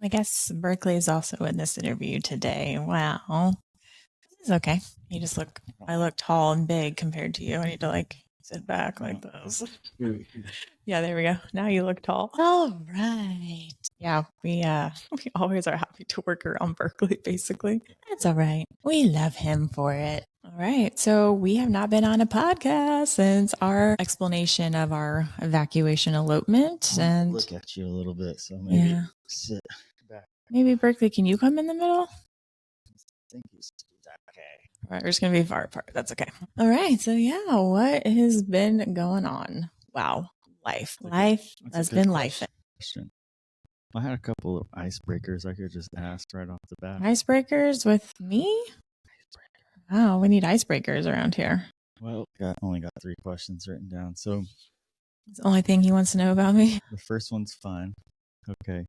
I guess Berkeley is also in this interview today. Wow. It's okay. I look tall and big compared to you. I need to like sit back like this. Yeah, there we go. Now you look tall. All right. Yeah, we always are happy to work around Berkeley, basically. That's all right. We love him for it. All right. So we have not been on a podcast since our explanation of our evacuation elopement. And look at you a little bit, so maybe sit back. Maybe Berkeley, can you come in the middle? I think he's okay. All right, we're just gonna be far apart. That's okay. All right. So yeah, what has been going on? Wow. Life has been life. Question. I had a couple of icebreakers I could just ask right off the bat. Icebreakers with me? Wow, we need icebreakers around here. Well, only got 3 questions written down. So it's the only thing he wants to know about me. The first one's fun. Okay.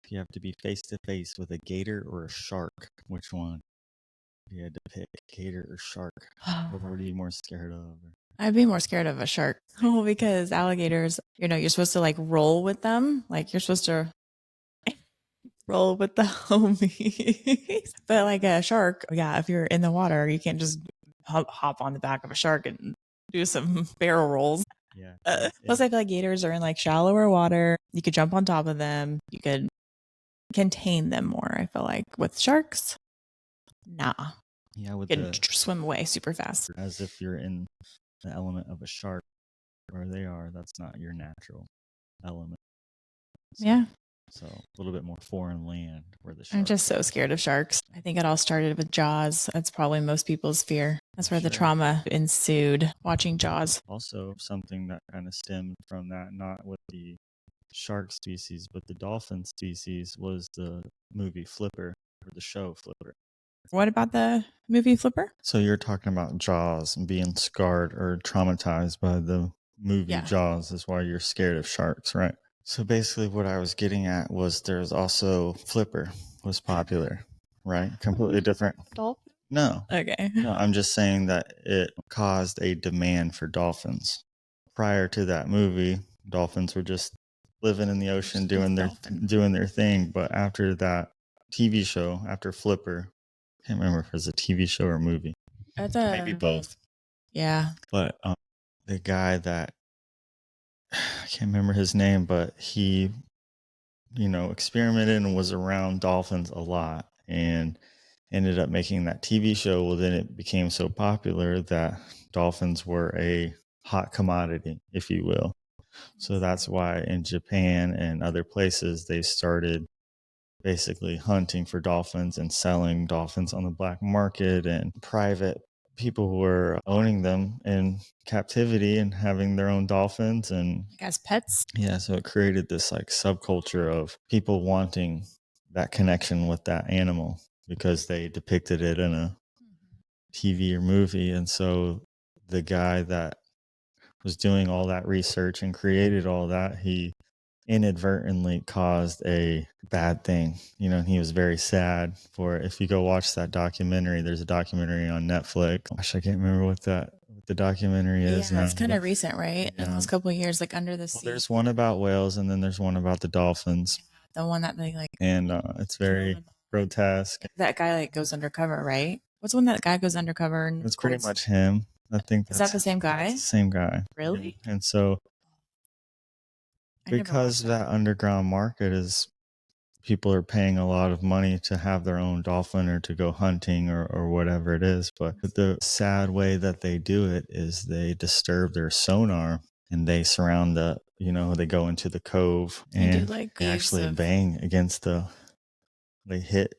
If you have to be face to face with a gator or a shark, which one? If you had to pick gator or shark, what are you more scared of? I'd be more scared of a shark. Oh, because alligators, you're supposed to like roll with them. Like you're supposed to roll with the homies. But like a shark, yeah, if you're in the water, you can't just hop on the back of a shark and do some barrel rolls. Yeah. Plus, I feel like gators are in like shallower water. You could jump on top of them. You could contain them more. I feel like with sharks, nah. Yeah, you can swim away super fast. As if you're in the element of a shark where they are. That's not your natural element. Yeah. So a little bit more foreign land where the sharks. I'm just so scared of sharks. I think it all started with Jaws. That's probably most people's fear. That's where the trauma ensued watching Jaws. Also, something that kind of stemmed from that, not with the shark species, but the dolphin species, was the movie Flipper, or the show Flipper. What about the movie Flipper? So you're talking about Jaws and being scarred or traumatized by the movie Jaws is why you're scared of sharks, right? So basically what I was getting at was there's also Flipper was popular, right? Completely different. Dolphin? No. Okay. No, I'm just saying that it caused a demand for dolphins. Prior to that movie, dolphins were just living in the ocean doing their thing. But after that TV show, after Flipper, I can't remember if it was a TV show or a movie. Maybe both. Yeah. But the guy that I can't remember his name, but he, experimented and was around dolphins a lot and ended up making that TV show. Well, then it became so popular that dolphins were a hot commodity, if you will. So that's why in Japan and other places, they started basically hunting for dolphins and selling dolphins on the black market, and private people were owning them in captivity and having their own dolphins and as pets. Yeah, so it created this like subculture of people wanting that connection with that animal because they depicted it in a TV or movie. And so the guy that was doing all that research and created all that, he inadvertently caused a bad thing, and he was very sad for it. If you go watch that documentary, there's a documentary on Netflix. Gosh, I can't remember what the documentary is. Yeah, it's kind of recent, right? In the last couple of years, like Under the Sea. There's one about whales and then there's one about the dolphins. The one that they like. And it's very grotesque. That guy like goes undercover, right? What's the one that guy goes undercover? And it's pretty much him. I think is that the same guy? The same guy. Really? And so because that underground market is, people are paying a lot of money to have their own dolphin or to go hunting or whatever it is. But the sad way that they do it is they disturb their sonar and they surround they go into the cove and they actually bang against they hit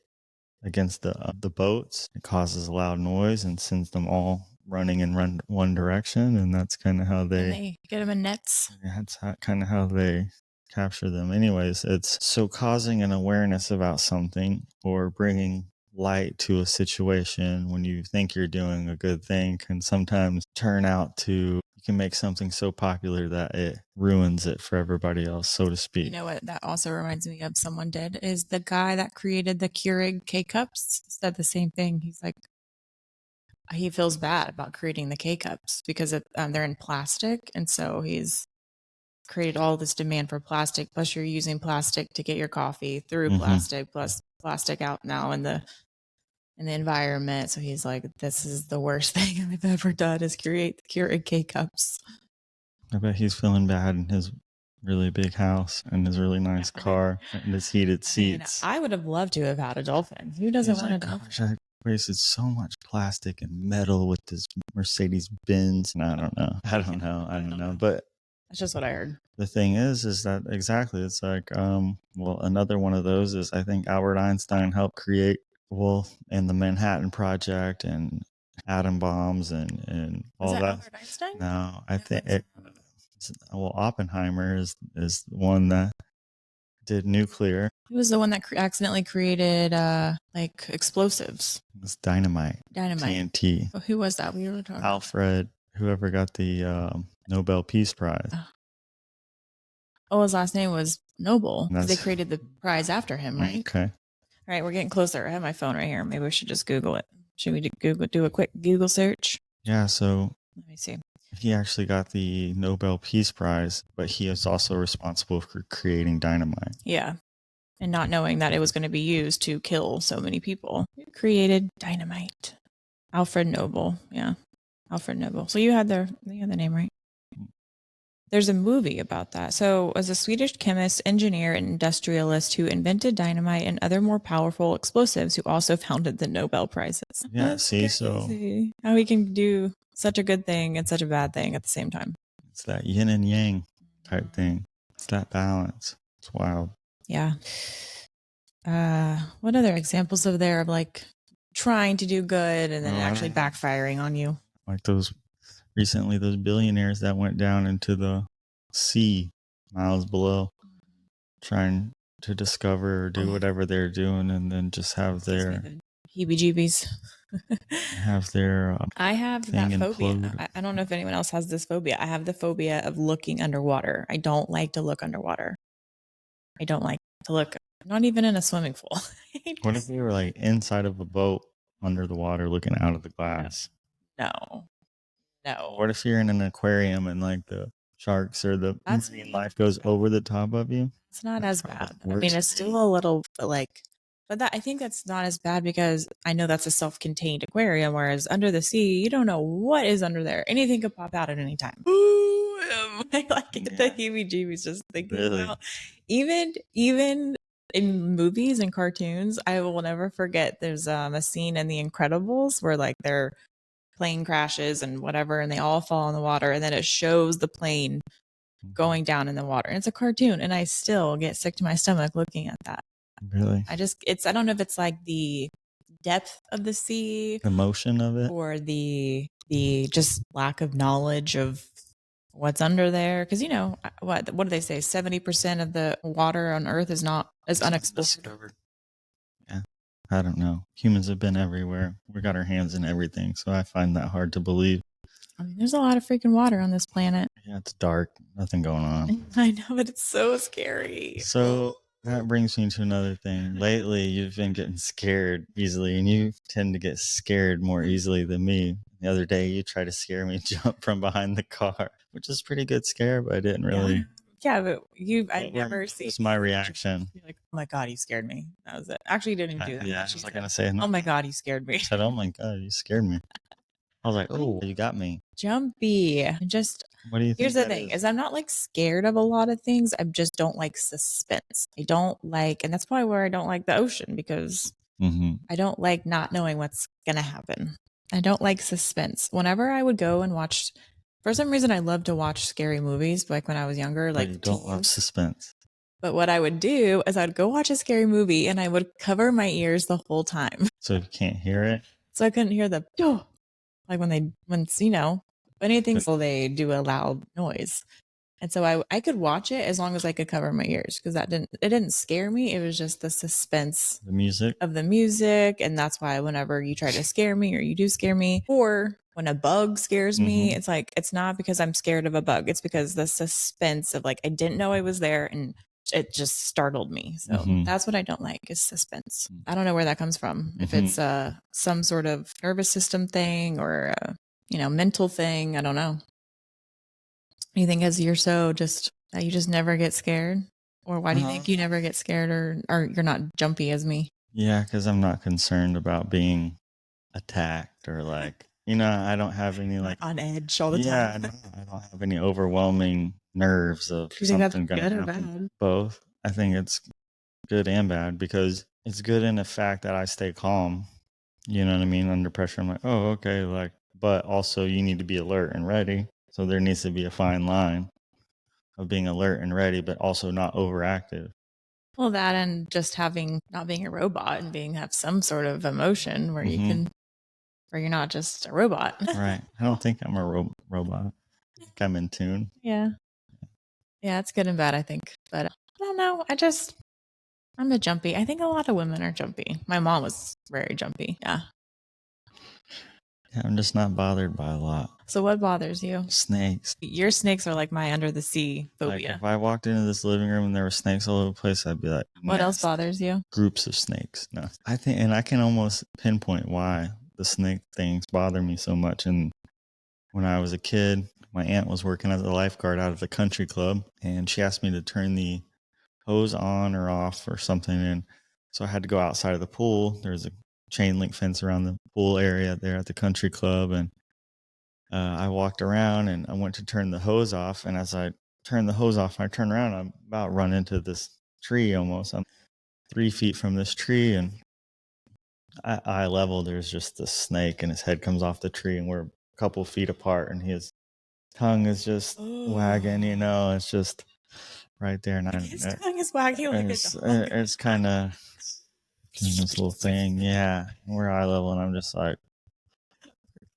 against the boats. It causes a loud noise and sends them all running in one direction, and that's kind of how they get them in nets. That's kind of how they capture them. Anyways, it's so causing an awareness about something or bringing light to a situation when you think you're doing a good thing can sometimes turn out to, you can make something so popular that it ruins it for everybody else, so to speak. You know what that also reminds me of someone did is the guy that created the Keurig K-Cups said the same thing. He's like, he feels bad about creating the K-Cups because they're in plastic. And so he's created all this demand for plastic, plus you're using plastic to get your coffee through Mhm. plastic, plus plastic out now in the environment. So he's like, this is the worst thing I've ever done is curate K-cups. I bet he's feeling bad in his really big house and his really nice car and his heated seats. I would have loved to have had a dolphin. Who doesn't He's want like, a dolphin? gosh, I wasted so much plastic and metal with this Mercedes Benz. And I don't know. But that's just what I heard. The thing is that exactly, it's like, well, another one of those is I think Albert Einstein helped create, well, in the Manhattan Project and atom bombs and all that. Albert Einstein? No, I think well, Oppenheimer is the one that did nuclear. He was the one that accidentally created like explosives. It's dynamite. TNT. Oh, who was that? We were talking Alfred, whoever got the Nobel Peace Prize. Oh, his last name was Noble because they created the prize after him, right? Okay. All right, we're getting closer. I have my phone right here. Maybe we should just Google it. Should we do a quick Google search? Yeah, so let me see. He actually got the Nobel Peace Prize, but he is also responsible for creating dynamite. Yeah. And not knowing that it was going to be used to kill so many people. Who created dynamite? Alfred Nobel. Yeah. Alfred Nobel. So you had the name right. There's a movie about that. So, as a Swedish chemist, engineer, and industrialist who invented dynamite and other more powerful explosives, who also founded the Nobel Prizes. Yeah, see, so how he can do such a good thing and such a bad thing at the same time. It's that yin and yang type thing. It's that balance. It's wild. Yeah. What other examples of there of like trying to do good and then actually backfiring on you? Like those billionaires that went down into the sea miles below trying to discover or do whatever they're doing and then just have their heebie-jeebies. I have that phobia. I don't know if anyone else has this phobia. I have the phobia of looking underwater. I don't like to look underwater. I don't like to look, not even in a swimming pool. What if you were like inside of a boat under the water looking out of the glass? No. What if you're in an aquarium and like the sharks or the marine life goes over the top of you? It's not as bad. I mean, it's still a little like, but I think that's not as bad because I know that's a self-contained aquarium, whereas under the sea, you don't know what is under there. Anything could pop out at any time. Ooh, I like get the heebie-jeebies just thinking about. Even in movies and cartoons, I will never forget. There's a scene in The Incredibles where like their plane crashes and whatever, and they all fall in the water, and then it shows the plane going down in the water. And it's a cartoon, and I still get sick to my stomach looking at that. Really? I don't know if it's like the depth of the sea, the motion of it, or the just lack of knowledge of what's under there. Because what do they say? 70% of the water on Earth is unexplored. Yeah, I don't know. Humans have been everywhere. We got our hands in everything, so I find that hard to believe. I mean, there's a lot of freaking water on this planet. Yeah, it's dark. Nothing going on. I know, but it's so scary. So that brings me to another thing. Lately, you've been getting scared easily, and you tend to get scared more easily than me. The other day, you tried to scare me, jump from behind the car, which is a pretty good scare, but I didn't really. Yeah, but I've never seen. It's my reaction. You're like, oh my God, you scared me. That was it. Actually, you didn't even do that. Yeah, I was like going to say, oh my God, you scared me. I said, oh my God, you scared me. I was like, oh, you got me. Jumpy. What do you think? Here's the thing is I'm not like scared of a lot of things. I just don't like suspense. I don't like, and that's probably where I don't like the ocean, because I don't like not knowing what's going to happen. I don't like suspense. Whenever I would go and watch, for some reason, I love to watch scary movies. Like when I was younger, like you don't love suspense. But what I would do is I'd go watch a scary movie and I would cover my ears the whole time. So you can't hear it? So I couldn't hear the, like when anything, so they do a loud noise. And so I could watch it as long as I could cover my ears, because it didn't scare me. It was just the suspense of the music. And that's why whenever you try to scare me or you do scare me, or when a bug scares me, it's like, it's not because I'm scared of a bug. It's because the suspense of like, I didn't know I was there and it just startled me. So that's what I don't like, is suspense. I don't know where that comes from. If it's some sort of nervous system thing or mental thing, I don't know. You think as you're so just That you just never get scared? Or why do you think you never get scared, or you're not jumpy as me? Yeah, because I'm not concerned about being attacked or like, I don't have any like on edge all the yeah, time. I don't have any overwhelming nerves of Do you think that's something going good to or happen. bad? Both. I think it's good and bad because it's good in the fact that I stay calm. You know what I mean? Under pressure, I'm like, oh, okay, like, but also you need to be alert and ready. So there needs to be a fine line of being alert and ready, but also not overactive. Well, that and just not being a robot and have some sort of emotion where you can, where you're not just a robot. Right. I don't think I'm a robot. I think I'm in tune. Yeah. Yeah, it's good and bad, I think. But I don't know. I'm a jumpy. I think a lot of women are jumpy. My mom was very jumpy. Yeah. Yeah, I'm just not bothered by a lot. So what bothers you? Snakes. Your snakes are like my under the sea Like phobia. if I walked into this living room and there were snakes all over the place, I'd be like, What else bothers you? Groups of snakes. No, I think, and I can almost pinpoint why the snake things bother me so much. And when I was a kid, my aunt was working as a lifeguard out of the country club, and she asked me to turn the hose on or off or something. And so I had to go outside of the pool. There's a chain link fence around the pool area there at the country club. And I walked around and I went to turn the hose off. And as I turned the hose off, I turned around, I'm about run into this tree almost. I'm 3 feet from this tree, and at eye level, there's just this snake, and his head comes off the tree, and we're a couple feet apart, and his tongue is just wagging. It's just right there, and his tongue is wagging like it's kind of this little thing. Yeah, we're eye level, and I'm just like,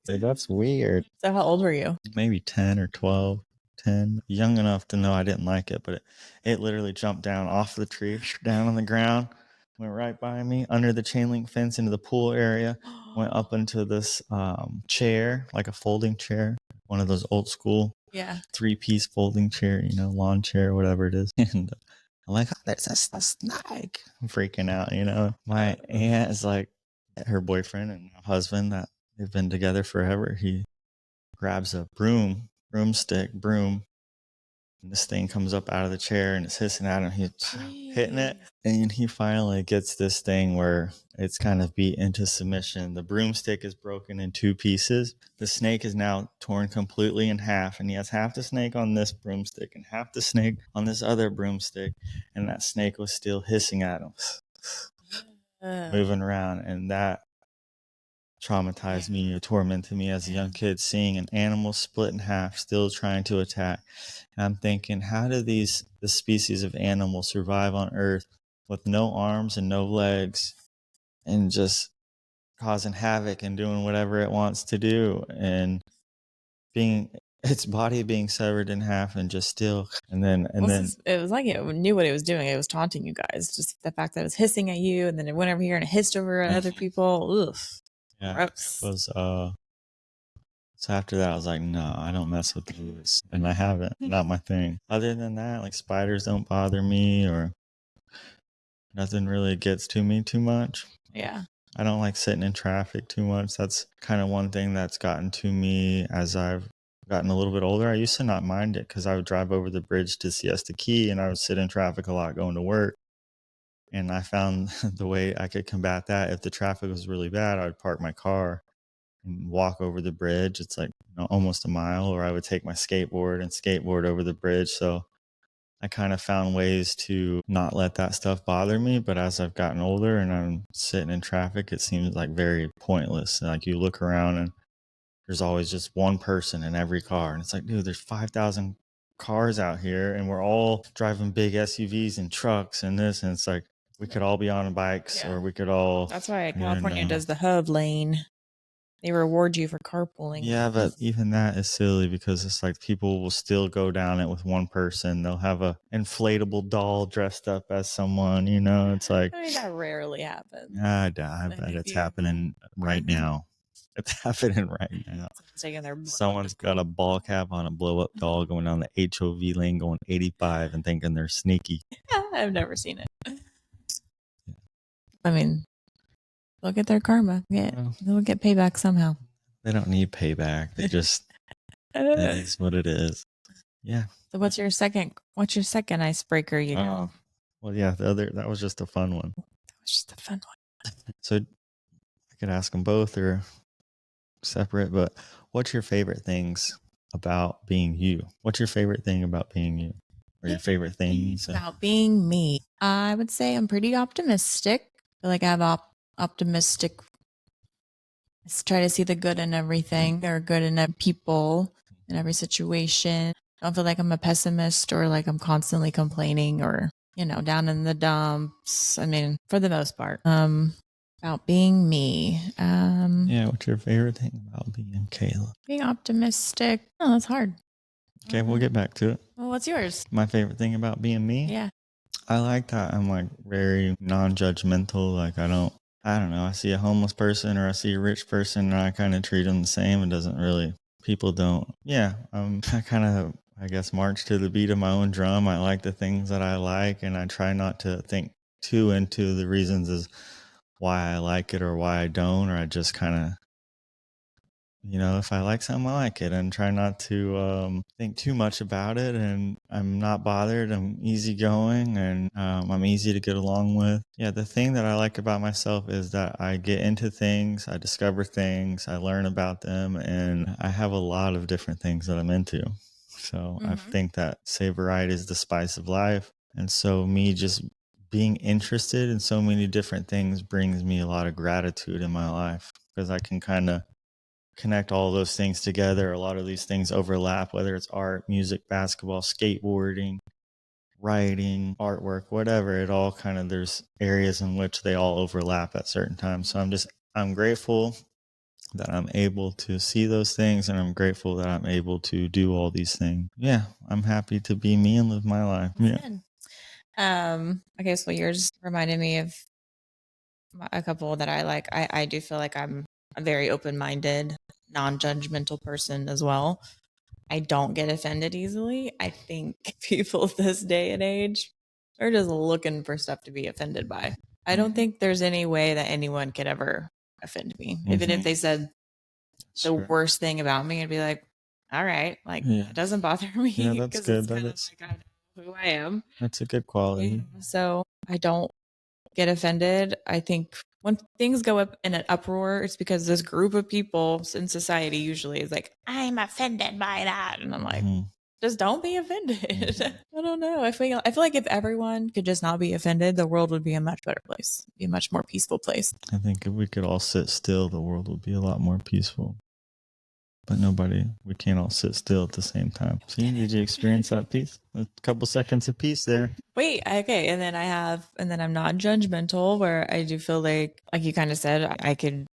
dude, that's weird. So how old were you? Maybe 10 or 12. 10, young enough to know I didn't like it, but it literally jumped down off the tree, down on the ground, went right by me, under the chain link fence into the pool area, went up into this chair, like a folding chair, one of those old school 3-piece folding chair, lawn chair, whatever it is. And I'm like, oh, there's a snake. I'm freaking out, My aunt is like, her boyfriend and husband that they've been together forever, he grabs a broomstick, and this thing comes up out of the chair and it's hissing at him. He's hitting it, and he finally gets this thing where it's kind of beat into submission. The broomstick is broken in 2 pieces. The snake is now torn completely in half, and he has half the snake on this broomstick and half the snake on this other broomstick, and that snake was still hissing at him, moving around, and that traumatized me or tormented me as a young kid, seeing an animal split in half, still trying to attack. And I'm thinking, how do the species of animal survive on Earth with no arms and no legs, and just causing havoc and doing whatever it wants to do, and being its body being severed in half and just still, and then it was like it knew what it was doing. It was taunting you guys. Just the fact that it was hissing at you, and then it went over here and it hissed over at other people. Ugh. Yeah, gross. It was so after that I was like, no, I don't mess with these, and I haven't. Not my thing. Other than that, like, spiders don't bother me, or nothing really gets to me too much. Yeah. I don't like sitting in traffic too much. That's kind of one thing that's gotten to me as I've gotten a little bit older. I used to not mind it because I would drive over the bridge to Siesta Key, and I would sit in traffic a lot going to work. And I found the way I could combat that, if the traffic was really bad, I would park my car and walk over the bridge. It's like, almost a mile, or I would take my skateboard and skateboard over the bridge. So I kind of found ways to not let that stuff bother me. But as I've gotten older and I'm sitting in traffic, it seems like very pointless. Like, you look around and there's always just one person in every car. And it's like, dude, there's 5,000 cars out here, and we're all driving big SUVs and trucks and this. And it's like, we could all be on bikes, or we could all. That's why California does the hub lane. They reward you for carpooling. Yeah, but even that is silly, because it's like people will still go down it with one person. They'll have a inflatable doll dressed up as someone, It's like, I mean, that rarely happens. I bet it's happening right now. It's happening right now. Someone's got a ball cap on a blow up doll going down the HOV lane going 85 and thinking they're sneaky. I've never seen it. I mean, they'll get their karma. They'll get payback somehow. They don't need payback. They just, it is what it is. Yeah. So what's your second icebreaker you got? Well, yeah, that was just a fun one. That was just a fun one. So I could ask them both or separate, but what's your favorite things about being you? What's your favorite thing about being you? Or your favorite things about being me? I would say I'm pretty optimistic. I feel like I have optimistic. I try to see the good in everything or good in people in every situation. I don't feel like I'm a pessimist or like I'm constantly complaining or, down in the dumps. I mean, for the most part. About being me. Yeah, what's your favorite thing about being Kayla? Being optimistic. Oh, that's hard. Okay, we'll get back to it. Well, what's yours? My favorite thing about being me? Yeah. I like that I'm like very non-judgmental. Like I don't know. I see a homeless person or I see a rich person and I kind of treat them the same. It doesn't really, people don't. Yeah. I kind of, I guess, march to the beat of my own drum. I like the things that I like and I try not to think too into the reasons as why I like it or why I don't, or I just kind of, if I like something, I like it and try not to think too much about it. And I'm not bothered. I'm easygoing and I'm easy to get along with. Yeah, the thing that I like about myself is that I get into things, I discover things, I learn about them, and I have a lot of different things that I'm into. So I think that say variety is the spice of life. And so me just being interested in so many different things brings me a lot of gratitude in my life because I can kind of connect all those things together. A lot of these things overlap, whether it's art, music, basketball, skateboarding, writing, artwork, whatever. It all kind of, there's areas in which they all overlap at certain times. So I'm grateful that I'm able to see those things and I'm grateful that I'm able to do all these things. Yeah, I'm happy to be me and live my life. Yeah. Okay, so yours reminded me of a couple that I like. I do feel like I'm a very open-minded, non-judgmental person as well. I don't get offended easily. I think people this day and age are just looking for stuff to be offended by. I don't think there's any way that anyone could ever offend me. Even if they said the worst thing about me, I'd be like, all right, like it doesn't bother me. Yeah, that's good. It's kind of like I know who I am. That's a good quality. Yeah. So I don't get offended. I think when things go up in an uproar, it's because this group of people in society usually is like, I'm offended by that. And I'm like, just don't be offended. I don't know. I feel like if everyone could just not be offended, the world would be a much better place, be a much more peaceful place. I think if we could all sit still, the world would be a lot more peaceful. But we can't all sit still at the same time. See, did you experience that peace? A couple seconds of peace there. Wait, okay. And then I'm not judgmental, where I do feel like you kind of said, I could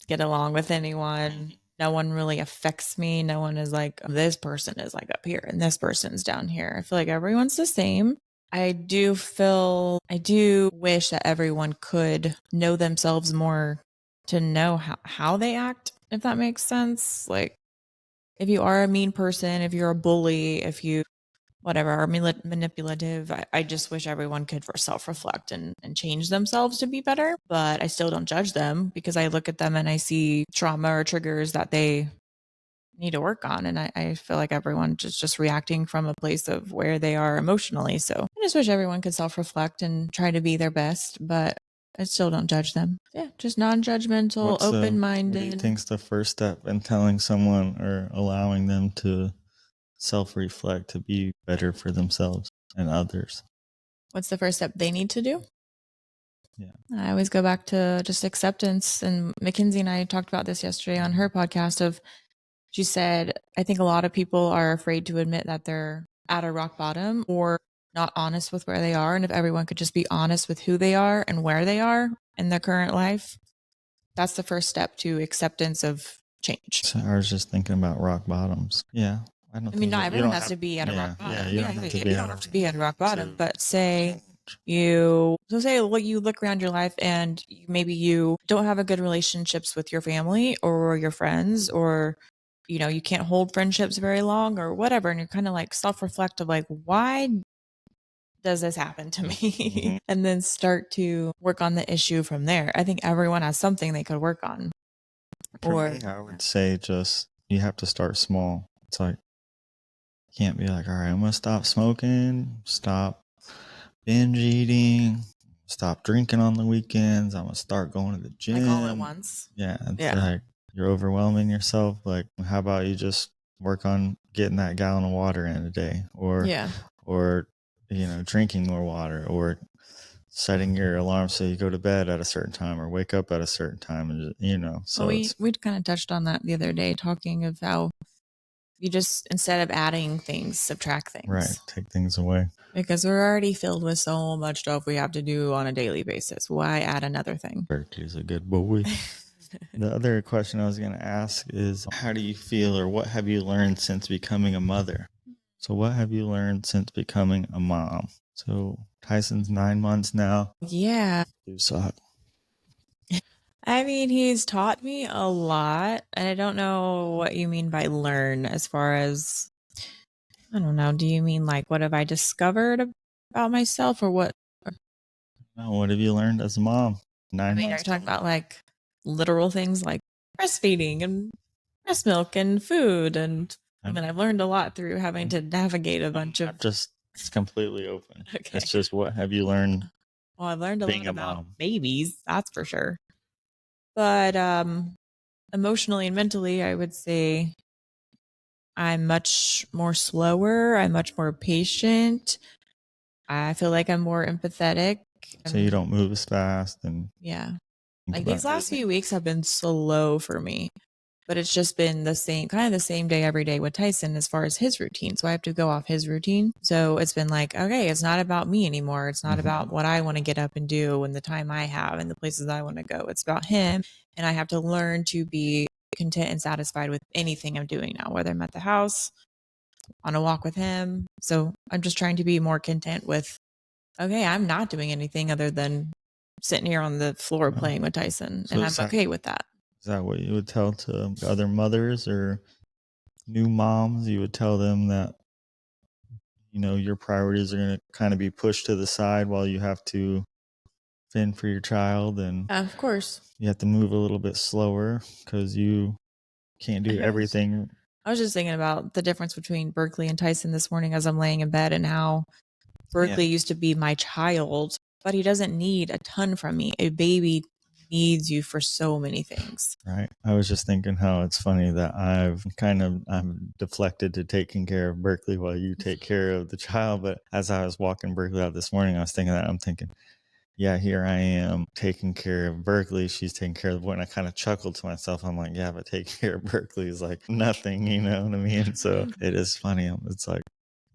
get along with anyone. No one really affects me. No one is like, this person is like up here and this person's down here. I feel like everyone's the same. I do wish that everyone could know themselves more to know how they act, if that makes sense. Like, if you are a mean person, if you're a bully, if you whatever are manipulative, I just wish everyone could self-reflect and change themselves to be better. But I still don't judge them because I look at them and I see trauma or triggers that they need to work on. And I feel like everyone just reacting from a place of where they are emotionally. So I just wish everyone could self-reflect and try to be their best, but I still don't judge them. Yeah, just non-judgmental, open-minded. What do you think's the first step in telling someone or allowing them to self-reflect to be better for themselves and others? What's the first step they need to do? Yeah. I always go back to just acceptance. And Mackenzie and I talked about this yesterday on her podcast she said, I think a lot of people are afraid to admit that they're at a rock bottom or not honest with where they are. And if everyone could just be honest with who they are and where they are in their current life, that's the first step to acceptance of change. So I was just thinking about rock bottoms. Yeah. I mean, not everyone has to be at a rock bottom. Yeah, you don't have to be at a rock bottom, but say what you look around your life and maybe you don't have a good relationships with your family or your friends, or you can't hold friendships very long or whatever, and you're kind of like self-reflect of like, why does this happen to me? And then start to work on the issue from there. I think everyone has something they could work on. For me, I would say just you have to start small. It's like Can't be like, all right, I'm gonna stop smoking, stop binge eating, stop drinking on the weekends. I'm gonna start going to the gym. Like all at once. Yeah, it's Yeah. like you're overwhelming yourself. Like, how about you just work on getting that gallon of water in a day, or drinking more water, or setting your alarm so you go to bed at a certain time or wake up at a certain time, and so we'd kind of touched on that the other day, talking of how you just, instead of adding things, subtract things. Right, take things away. Because we're already filled with so much stuff we have to do on a daily basis. Why add another thing? Berkeley's a good boy. The other question I was going to ask is, how do you feel, or what have you learned since becoming a mother? So what have you learned since becoming a mom? So Tyson's 9 months now. Yeah. You suck. I mean, he's taught me a lot, and I don't know what you mean by learn, as far as, I don't know. Do you mean like, what have I discovered about myself, or what? What have you learned as a mom? 9 I mean, are you months. talking about like literal things like breastfeeding and breast milk and food? And I mean, I've learned a lot through having to navigate a bunch of. It's completely open. Okay. It's just, what have you learned? Well, I've learned a being lot a about mom. babies, that's for sure. But emotionally and mentally, I would say I'm much more slower. I'm much more patient. I feel like I'm more empathetic. So you don't move as fast, and yeah. Like these last few weeks have been slow for me, but it's just been the same, kind of the same day every day with Tyson as far as his routine. So I have to go off his routine. So it's been like, okay, it's not about me anymore. It's not about what I want to get up and do and the time I have and the places I want to go. It's about him. And I have to learn to be content and satisfied with anything I'm doing now, whether I'm at the house, on a walk with him. So I'm just trying to be more content with, okay, I'm not doing anything other than sitting here on the floor playing with Tyson, and I'm okay with that. Is that what you would tell to other mothers or new moms? You would tell them that, your priorities are going to kind of be pushed to the side while you have to fend for your child, and of course you have to move a little bit slower because you can't do everything. I was just thinking about the difference between Berkeley and Tyson this morning as I'm laying in bed, and how Berkeley used to be my child, but he doesn't need a ton from me. A baby needs you for so many things. Right. I was just thinking how it's funny that I'm deflected to taking care of Berkeley while you take care of the child. But as I was walking Berkeley out this morning, I was thinking that. I'm thinking, yeah, here I am taking care of Berkeley. She's taking care of the boy. And I kind of chuckled to myself. I'm like, yeah, but taking care of Berkeley is like nothing, you know what I mean? So it is funny. It's like,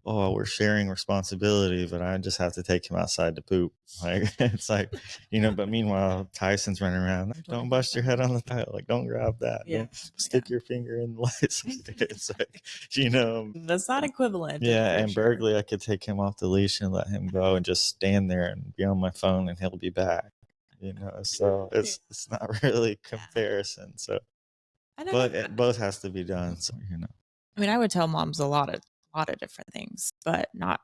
oh, we're sharing responsibility, but I just have to take him outside to poop. Like, it's like, but meanwhile, Tyson's running around. Like, don't bust your head on the tile. Like, don't grab that. Yeah. Don't stick your finger in the lights. It's like, that's not equivalent. Yeah. And Berkeley, I could take him off the leash and let him go and just stand there and be on my phone, and he'll be back. So it's not really comparison. So, but it both has to be done. So, I mean, I would tell moms a lot of different things, but not.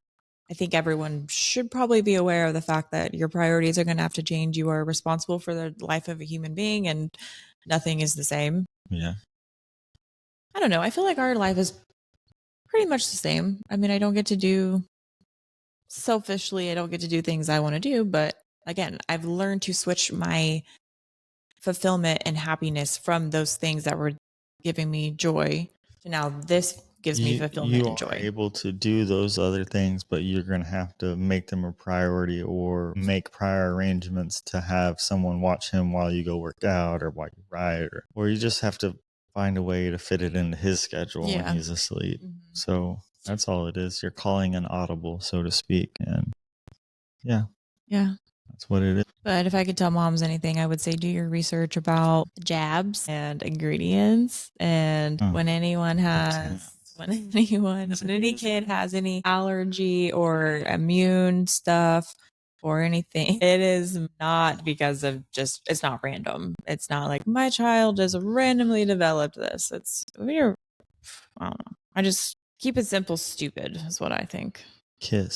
I think everyone should probably be aware of the fact that your priorities are going to have to change. You are responsible for the life of a human being, and nothing is the same. Yeah. I don't know. I feel like our life is pretty much the same. I mean, I don't get to do, selfishly, I don't get to do things I want to do, but again, I've learned to switch my fulfillment and happiness from those things that were giving me joy to now this gives me fulfillment and joy. You are able to do those other things, but you're going to have to make them a priority, or make prior arrangements to have someone watch him while you go work out or while you ride, or you just have to find a way to fit it into his schedule when he's asleep. So that's all it is. You're calling an audible, so to speak. And yeah, that's what it is. But if I could tell moms anything, I would say do your research about jabs and ingredients. And when any kid has any allergy or immune stuff or anything, it is not because of it's not random. It's not like my child just randomly developed this. I don't know. I just keep it simple, stupid is what I think. Keep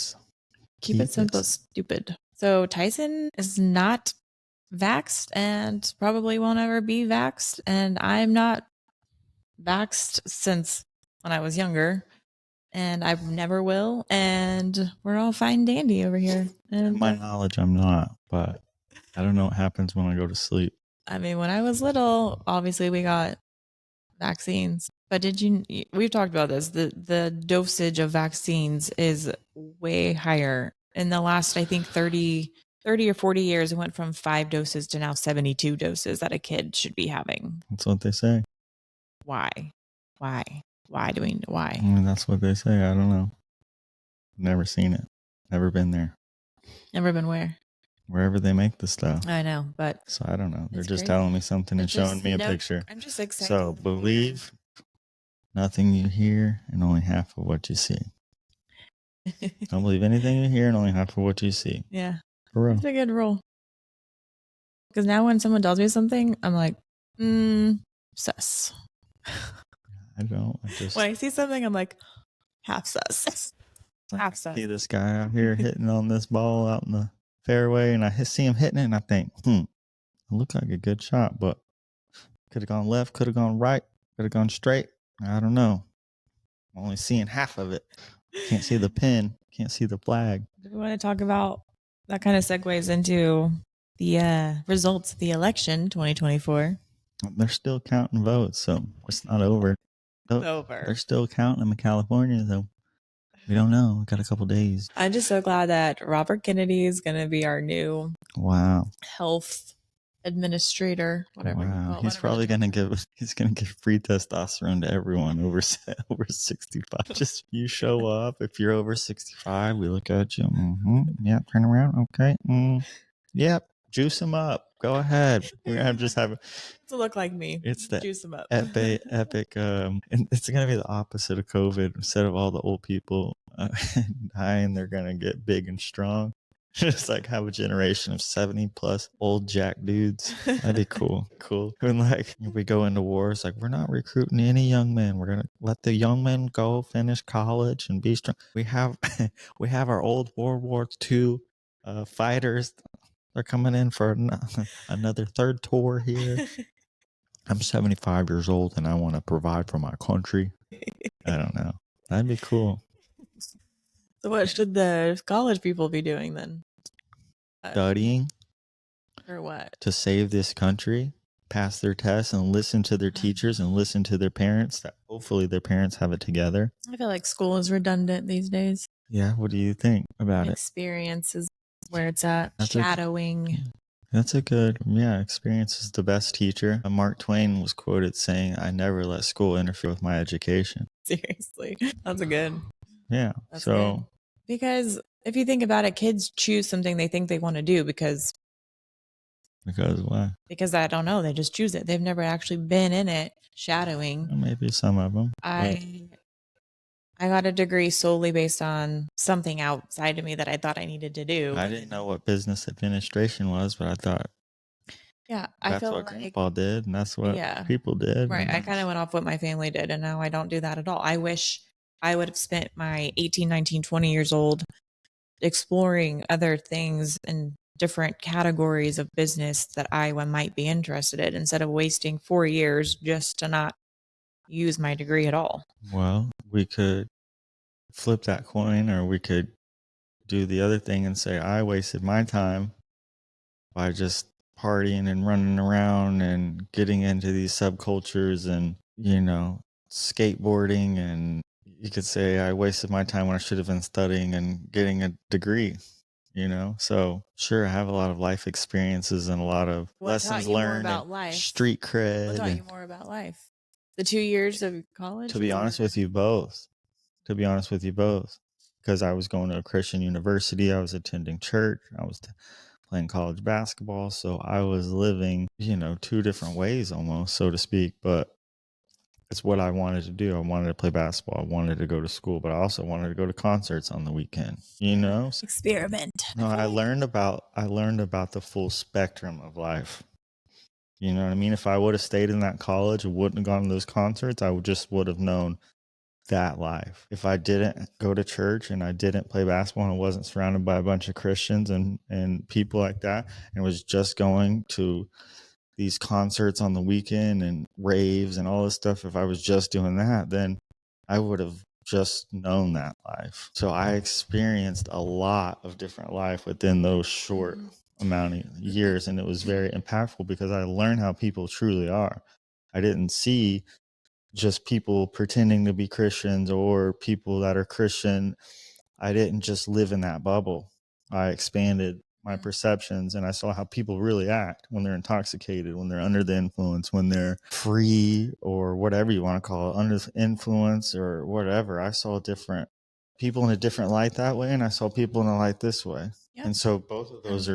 it simple, stupid. So Tyson is not vaxxed and probably won't ever be vaxxed. And I'm not vaxxed since when I was younger. and I never will. And we're all fine and dandy over here. And To my knowledge, I'm not, but I don't know what happens when I go to sleep. I mean, when I was little, obviously we got vaccines. But we've talked about this. The dosage of vaccines is way higher. In the last, I think 30 or 40 years, it went from 5 doses to now 72 doses that a kid should be having. That's what they say. Why? Why? Why? I mean, that's what they say. I don't know. Never seen it. Never been there. Never been where? Wherever they make the stuff. I know, but So I don't know. They're just crazy. telling me something and showing me a picture. I'm just excited. So believe nothing you hear and only half of what you see. Don't believe anything you hear and only half of what you see. Yeah. For real. It's a good rule. Because now when someone tells me something, I'm like, sus. I don't. When I see something, I'm like, half sus. Half sus. See this guy out here hitting on this ball out in the fairway, and I see him hitting it, and I think, it looked like a good shot, but could have gone left, could have gone right, could have gone straight. I don't know. I'm only seeing half of it. Can't see the pin. Can't see the flag. Do we want to talk about that? Kind of segues into the results of the election 2024. They're still counting votes, so it's not over. They're still counting them in California, though. We don't know. We got a couple days. I'm just so glad that Robert Kennedy is going to be our new health administrator, whatever. Wow. He's probably going to give free testosterone to everyone over 65. Just you show up. If you're over 65, we look at you. Yeah, turn around. Okay. Yep. Juice them up. Go ahead. We're going to just have to look like me. It's the juice them up. epic. And it's going to be the opposite of COVID. Instead of all the old people dying, they're going to get big and strong. Just like have a generation of 70 plus old jack dudes. That'd be cool. And like we go into war, it's like we're not recruiting any young men. We're gonna let the young men go finish college and be strong. We have our old World War II fighters. They're coming in for another third tour here. I'm 75 years old and I want to provide for my country. I don't know. That'd be cool. So what should the college people be doing then? Studying. Or what? To save this country, pass their tests and listen to their teachers and listen to their parents. That hopefully their parents have it together. I feel like school is redundant these days. Yeah, what do you think about it? Experience is where it's at. Shadowing. That's a good, experience is the best teacher. Mark Twain was quoted saying, "I never let school interfere with my education." Seriously. That's a good. Yeah. That's good. Because if you think about it, kids choose something they think they want to do because why? Because I don't know. They just choose it. They've never actually been in it, shadowing. Maybe some of them. I got a degree solely based on something outside of me that I thought I needed to do. I didn't know what business administration was, but I thought that's what Grandpa did, and that's what people did. Right. I kind of went off what my family did, and now I don't do that at all. I wish I would have spent my 18, 19, 20 years old exploring other things and different categories of business that I might be interested in instead of wasting 4 years just to not use my degree at all. Well, we could flip that coin, or we could do the other thing and say, I wasted my time by just partying and running around and getting into these subcultures and, skateboarding. And you could say I wasted my time when I should have been studying and getting a degree. So sure, I have a lot of life experiences and a lot of lessons learned about life. Street cred. What taught you more about life? The 2 years of college? To be honest with you both. Because I was going to a Christian university. I was attending church. I was playing college basketball. So I was living, 2 different ways almost, so to speak. But it's what I wanted to do. I wanted to play basketball. I wanted to go to school, but I also wanted to go to concerts on the weekend, Experiment. No, I learned about the full spectrum of life. You know what I mean? If I would have stayed in that college and wouldn't have gone to those concerts, I would have known that life. If I didn't go to church and I didn't play basketball and I wasn't surrounded by a bunch of Christians and people like that, and was just going to these concerts on the weekend and raves and all this stuff, if I was just doing that, then I would have just known that life. So I experienced a lot of different life within those short amount of years. And it was very impactful because I learned how people truly are. I didn't see just people pretending to be Christians or people that are Christian. I didn't just live in that bubble. I expanded my perceptions and I saw how people really act when they're intoxicated, when they're under the influence, when they're free or whatever you want to call it, under the influence or whatever. I saw different people in a different light that way, and I saw people in a light this way. Yep. And so both of those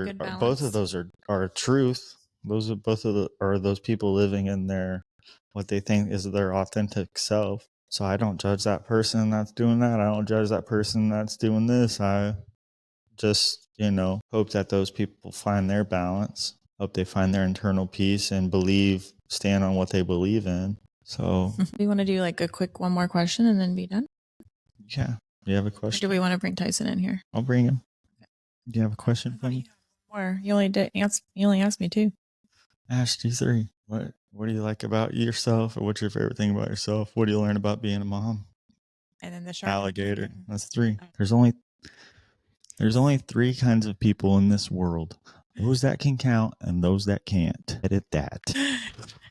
are truth. Those are are those people living in their what they think is their authentic self. So I don't judge that person that's doing that. I don't judge that person that's doing this. I just, hope that those people find their balance, hope they find their internal peace and stand on what they believe in. So we want to do like a quick one more question and then be done. Yeah. Do you have a question? Or do we want to bring Tyson in here? I'll bring him. Do you have a question for me? More. You only asked me two. I asked you three. What do you like about yourself, or what's your favorite thing about yourself? What do you learn about being a mom? And then the shark. Alligator. That's three. There's only three kinds of people in this world. Those that can count and those that can't. Edit that.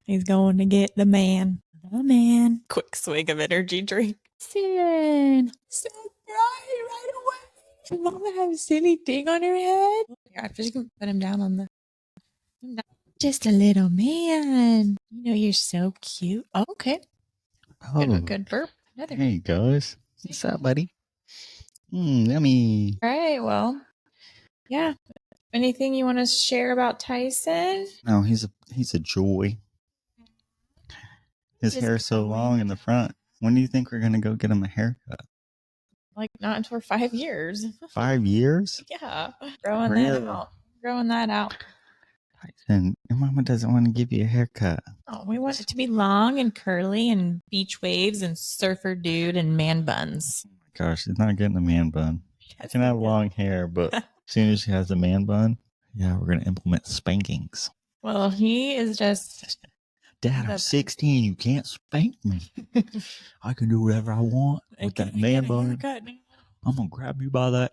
He's going to get the man. The man. Quick swig of energy drink. Sin. So bright right away. Does Mama have a silly thing on her head? Here, I just can put him down on the. Just a little man. You're so cute. Oh, okay. Oh, good burp. Another. There he goes. What's up, buddy? Yummy. All right. Well, yeah. Anything you want to share about Tyson? No, he's a joy. His hair is so long in the front. When do you think we're gonna go get him a haircut? Like not until 5 years. 5 years? Yeah. Growing that out. Tyson, your mama doesn't want to give you a haircut. Oh, we want it to be long and curly and beach waves and surfer dude and man buns. Oh my gosh, she's not getting a man bun. She can have long hair, but as soon as she has a man bun, yeah, we're gonna implement spankings. Well, he is just Dad, I'm 16. You can't spank me. I can do whatever I want with that man bun. I'm going to grab you by that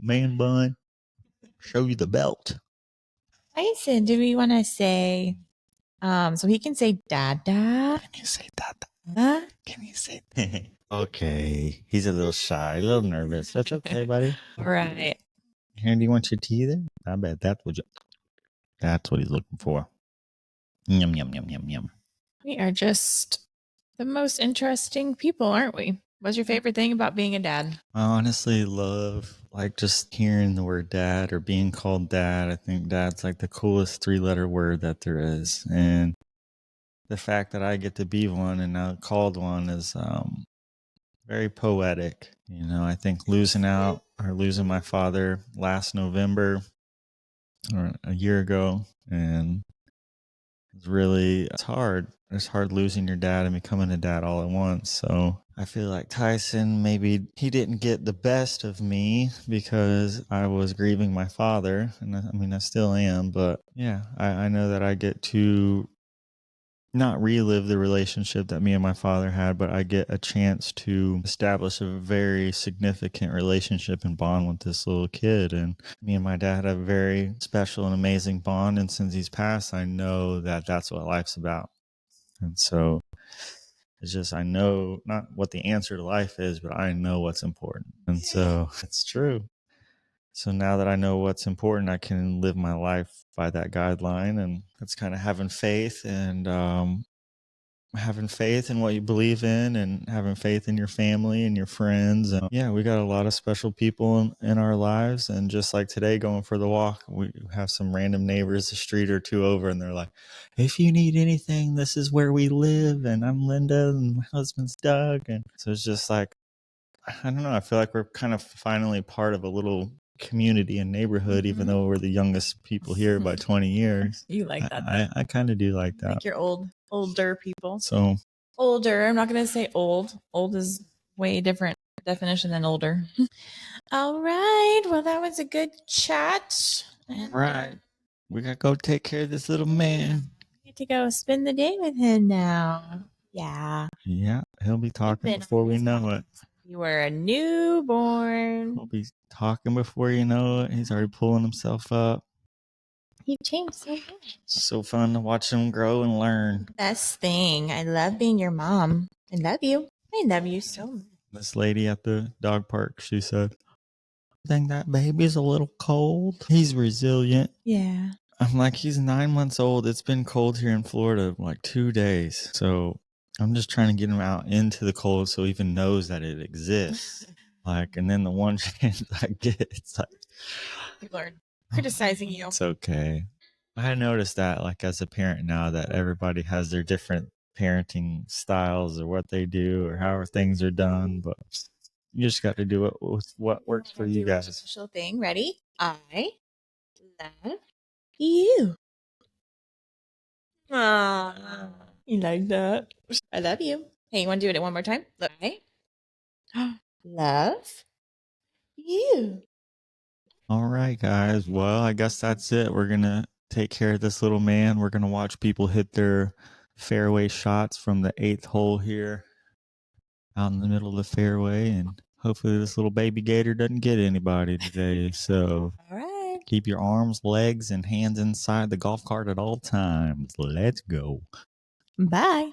man bun, show you the belt. Tyson, do we want to say, so he can say dada? Can you say dada? Can you say that? Okay. He's a little shy, a little nervous. That's okay, buddy. Right. Here, do you want your tea there? I bet that's what he's looking for. Yum, yum, yum, yum, yum. We are just the most interesting people, aren't we? What's your favorite thing about being a dad? I honestly love just hearing the word dad or being called dad. I think dad's like the coolest 3-letter word that there is. And the fact that I get to be one and now called one is very poetic. I think losing my father last November or a year ago, and it's hard. It's hard losing your dad and becoming a dad all at once. So I feel like Tyson, maybe he didn't get the best of me because I was grieving my father. And I still am. But yeah, I know that I get to not relive the relationship that me and my father had, but I get a chance to establish a very significant relationship and bond with this little kid. And me and my dad have a very special and amazing bond. And since he's passed, I know that that's what life's about. And so it's just, I know not what the answer to life is, but I know what's important. And so it's true. So now that I know what's important, I can live my life by that guideline. And it's kind of having faith and having faith in what you believe in and having faith in your family and your friends. And yeah, we got a lot of special people in our lives. And just like today, going for the walk, we have some random neighbors a street or two over, and they're like, if you need anything, this is where we live. And I'm Linda and my husband's Doug. And so it's just like, I don't know. I feel like we're kind of finally part of a little community and neighborhood, even though we're the youngest people here by 20 years. You like that? I kind of do like that. Like you're older people. So older. I'm not going to say old. Old is way different definition than older. All right. Well, that was a good chat. All right. We got to go take care of this little man. We get to go spend the day with him now. Yeah. Yeah, he'll be talking before we know it. You were a newborn. He'll be talking before you know it. He's already pulling himself up. You've changed so much. So fun to watch him grow and learn. Best thing. I love being your mom. I love you. I love you so much. This lady at the dog park, she said, I think that baby's a little cold. He's resilient. Yeah. I'm like, he's 9 months old. It's been cold here in Florida like 2 days. So I'm just trying to get him out into the cold so he even knows that it exists. Like, and then the one chance I get, it's like, people are criticizing you. It's okay. I noticed that, like, as a parent now, that everybody has their different parenting styles or what they do or how things are done, but you just got to do what works for you guys. Special thing. Ready? I love you. Aww. You like that? I love you. Hey, you want to do it one more time? Look. I love you. All right, guys. Well, I guess that's it. We're going to take care of this little man. We're going to watch people hit their fairway shots from the 8th hole here out in the middle of the fairway. And hopefully this little baby gator doesn't get anybody today. So All right. Keep your arms, legs, and hands inside the golf cart at all times. Let's go. Bye.